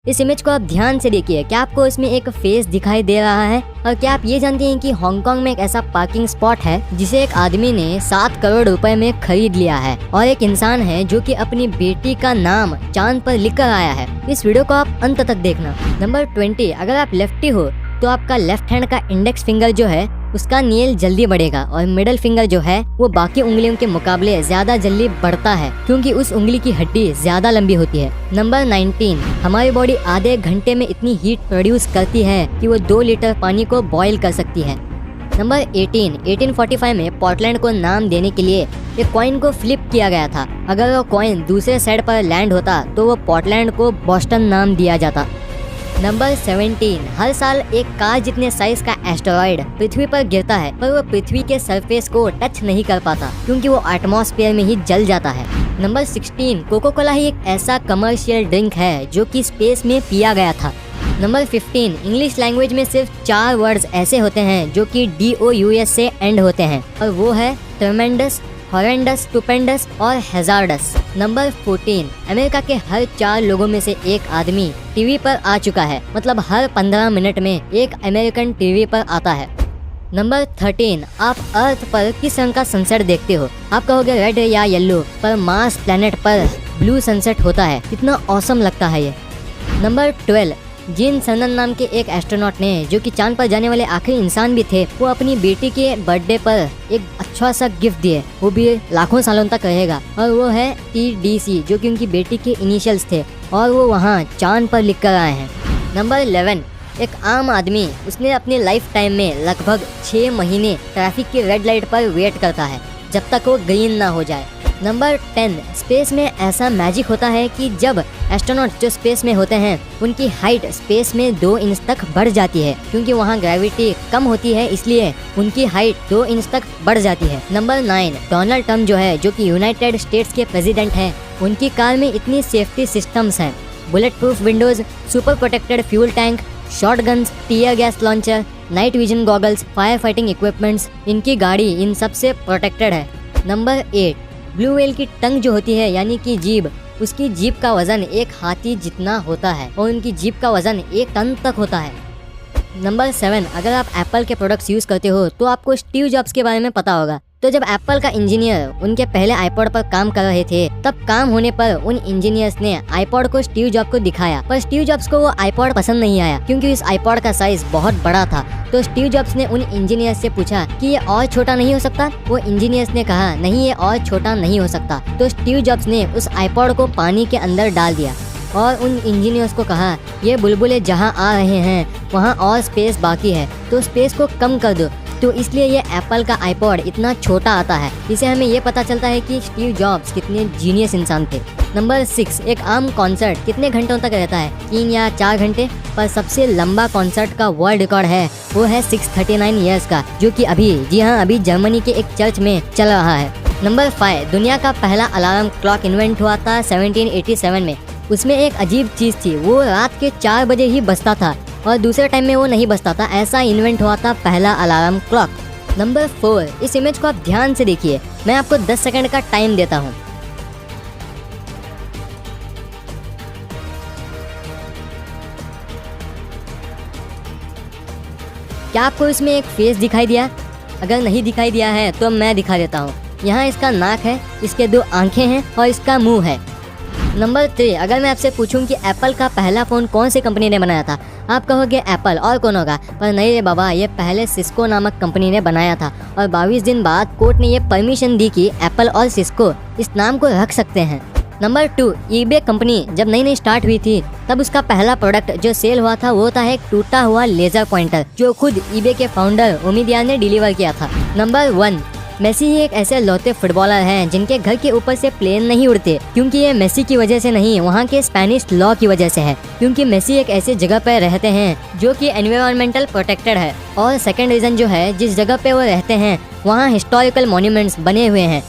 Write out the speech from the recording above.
इस इमेज को आप ध्यान से देखिए। क्या आपको इसमें एक फेस दिखाई दे रहा है? और क्या आप ये जानते हैं कि हांगकांग में एक ऐसा पार्किंग स्पॉट है जिसे एक आदमी ने 7 करोड़ रुपए में खरीद लिया है, और एक इंसान है जो कि अपनी बेटी का नाम चांद पर लिख कर आया है। इस वीडियो को आप अंत तक देखना। नंबर 20, अगर आप लेफ्टी हो तो आपका लेफ्ट हैंड का इंडेक्स फिंगर जो है उसका नेल जल्दी बढ़ेगा, और मिडिल फिंगर जो है वो बाकी उंगलियों के मुकाबले ज्यादा जल्दी बढ़ता है क्योंकि उस उंगली की हड्डी ज्यादा लंबी होती है। नंबर 19, हमारी बॉडी आधे घंटे में इतनी हीट प्रोड्यूस करती है कि वो 2 लीटर पानी को बॉईल कर सकती है। नंबर 18, 1845 में पोर्टलैंड को नाम देने के लिए एक कॉइन को फ्लिप किया गया था। अगर वो कॉइन दूसरे साइड पर लैंड होता तो वो पोर्टलैंड को बॉस्टन नाम दिया जाता। नंबर 17, हर साल एक कार जितने साइज का एस्टेरॉइड पृथ्वी पर गिरता है, पर वो पृथ्वी के सरफेस को टच नहीं कर पाता क्योंकि वो एटमॉस्फेयर में ही जल जाता है। नंबर 16, कोको कोला ही एक ऐसा कमर्शियल ड्रिंक है जो कि स्पेस में पिया गया था। नंबर 15, इंग्लिश लैंग्वेज में सिर्फ 4 वर्ड्स ऐसे होते हैं जो कि DOUS से एंड होते हैं, और वो है ट्रेमेंडस, हॉरेंडस, स्टुपेंडस और हैजार्डस। नंबर 14, अमेरिका के हर 4 लोगों में से एक आदमी टीवी पर आ चुका है, मतलब हर 15 मिनट में एक अमेरिकन टीवी पर आता है। नंबर 13, आप अर्थ पर किस रंग का सनसेट देखते हो? आप कहोगे रेड या येलो, पर मार्स प्लेनेट पर ब्लू सनसेट होता है। कितना ऑसम लगता है ये। नंबर 12, जीन सरनन नाम के एक एस्ट्रोनॉट ने, जो कि चांद पर जाने वाले आखिरी इंसान भी थे, वो अपनी बेटी के बर्थडे पर एक अच्छा सा गिफ्ट दिए, वो भी लाखों सालों तक रहेगा, और वो है TDC, जो कि उनकी बेटी के इनिशियल्स थे, और वो वहाँ चांद पर लिख कर आए हैं। नंबर 11, एक आम आदमी, उसने अपनी लाइफ टाइम में लगभग 6 महीने ट्रैफिक की रेड लाइट पर वेट करता है जब तक वो ग्रीन ना हो जाए। नंबर 10, स्पेस में ऐसा मैजिक होता है कि जब एस्ट्रोनॉट जो स्पेस में होते हैं उनकी हाइट स्पेस में 2 इंच तक बढ़ जाती है, क्योंकि वहाँ ग्रेविटी कम होती है, इसलिए उनकी हाइट 2 इंच तक बढ़ जाती है। नंबर 9, डोनाल्ड ट्रम्प जो है, जो कि यूनाइटेड स्टेट्स के प्रेसिडेंट हैं, उनकी कार में इतनी सेफ्टी सिस्टम्स हैं, bullet proof Windows, super protected fuel tank, short guns, tear gas launcher, night vision goggles, fire fighting equipments, इनकी गाड़ी इन सब से प्रोटेक्टेड है। नंबर 8, ब्लू व्हेल की टंग जो होती है, यानी कि जीभ, उसकी जीभ का वजन एक हाथी जितना होता है, और उनकी जीभ का वजन 1 टन तक होता है। नंबर 7, अगर आप एप्पल के प्रोडक्ट्स यूज करते हो तो आपको स्टीव जॉब्स के बारे में पता होगा। तो जब एप्पल का इंजीनियर उनके पहले आईपॉड पर काम कर रहे थे, तब काम होने पर उन इंजीनियर्स ने आईपॉड को स्टीव जॉब्स को दिखाया, पर स्टीव जॉब्स को वो आईपॉड पसंद नहीं आया क्योंकि इस आईपॉड का साइज बहुत बड़ा था। तो स्टीव जॉब्स ने उन इंजीनियर्स से पूछा कि ये और छोटा नहीं हो सकता? वो इंजीनियर्स ने कहा नहीं, ये और छोटा नहीं हो सकता। तो स्टीव जॉब्स ने उस आईपॉड को पानी के अंदर डाल दिया और उन इंजीनियर्स को कहा ये बुलबुले जहाँ आ रहे हैं वहाँ और स्पेस बाकी है, तो स्पेस को कम कर दो। तो इसलिए ये एप्पल का आईपॉड इतना छोटा आता है। इसे हमें ये पता चलता है कि स्टीव जॉब्स कितने जीनियस इंसान थे। नंबर 6, एक आम कॉन्सर्ट कितने घंटों तक रहता है? 3 या 4 घंटे। पर सबसे लंबा कॉन्सर्ट का वर्ल्ड रिकॉर्ड है, वो है 639 ईयर्स का, जो कि अभी जर्मनी के एक चर्च में चल रहा है। नंबर 5, दुनिया का पहला अलार्म क्लॉक इन्वेंट हुआ था 1787 में। उसमें एक अजीब चीज थी, वो रात के 4 बजे ही बजता था और दूसरे टाइम में वो नहीं बजता था। ऐसा इन्वेंट हुआ था पहला अलार्म क्लॉक। नंबर 4, इस इमेज को आप ध्यान से देखिए। मैं आपको 10 सेकंड का टाइम देता हूँ। क्या आपको इसमें एक फेस दिखाई दिया? अगर नहीं दिखाई दिया है तो मैं दिखा देता हूँ। यहाँ इसका नाक है, इसके 2 आंखें हैं और इसका मुंह है। नंबर 3, अगर मैं आपसे पूछूं कि एप्पल का पहला फ़ोन कौन सी कंपनी ने बनाया था? आप कहोगे एप्पल, और कौन होगा? पर नहीं रे बाबा, ये पहले सिस्को नामक कंपनी ने बनाया था, और 22 दिन बाद कोर्ट ने ये परमिशन दी कि एप्पल और सिस्को इस नाम को रख सकते हैं। नंबर 2, ईबे कंपनी जब नई स्टार्ट हुई थी तब उसका पहला प्रोडक्ट जो सेल हुआ था वो था एक टूटा हुआ लेजर पॉइंटर, जो खुद ईबे के फाउंडर उमिदियार ने डिलीवर किया था। नंबर 1, मेसी ही एक ऐसे लौते फुटबॉलर हैं जिनके घर के ऊपर से प्लेन नहीं उड़ते, क्योंकि ये मेसी की वजह से नहीं, वहाँ के स्पेनिश लॉ की वजह से है, क्योंकि मेसी एक ऐसे जगह पर रहते हैं जो कि एनवायरमेंटल प्रोटेक्टेड है। और सेकंड रीजन जो है, जिस जगह पे वो रहते हैं वहाँ हिस्टोरिकल मॉन्यूमेंट्स बने हुए हैं।